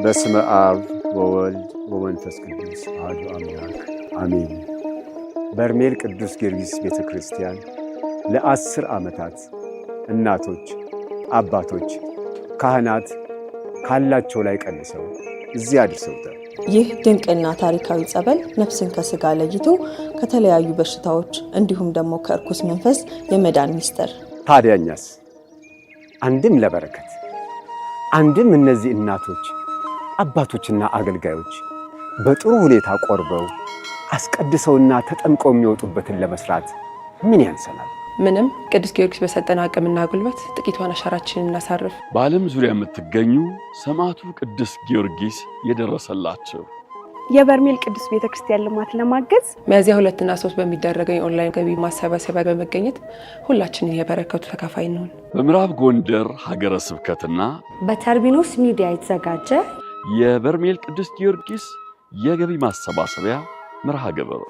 በስመ አብ ወወልድ ወመንፈስ ቅዱስ አሐዱ አምላክ አሜን። በርሜል ቅዱስ ጊዮርጊስ ቤተክርስቲያን ለ10 ዓመታት እናቶች፣ አባቶች፣ ካህናት ካላቸው ላይ ቀንሰው እዚህ አድርሰውታል። ይህ ድንቅና ታሪካዊ ጸበል ነፍስን ከስጋ ለይቶ ከተለያዩ በሽታዎች እንዲሁም ደግሞ ከርኩስ መንፈስ የመዳን ሚስጥር። ታዲያኛስ አንድም ለበረከት አንድም እነዚህ እናቶች አባቶችና አገልጋዮች በጥሩ ሁኔታ ቆርበው አስቀድሰውና ተጠምቀው የሚወጡበትን ለመስራት ምን ያንሰናል? ምንም። ቅዱስ ጊዮርጊስ በሰጠን አቅምና ጉልበት ጥቂቷን አሻራችንን እናሳርፍ። በዓለም ዙሪያ የምትገኙ ሰማዕቱ ቅዱስ ጊዮርጊስ የደረሰላቸው የበርሜል ቅዱስ ቤተክርስቲያን ልማት ለማገዝ ሚያዝያ 2 እና 3 በሚደረገው የኦንላይን ገቢ ማሰባሰቢያ በመገኘት ሁላችንን የበረከቱ ተካፋይ እንሆን። በምዕራብ ጎንደር ሀገረ ስብከትና በተርቢኖስ ሚዲያ የተዘጋጀ የበርሜል ቅዱስ ጊዮርጊስ የገቢ ማሰባሰቢያ መርሃ ግብር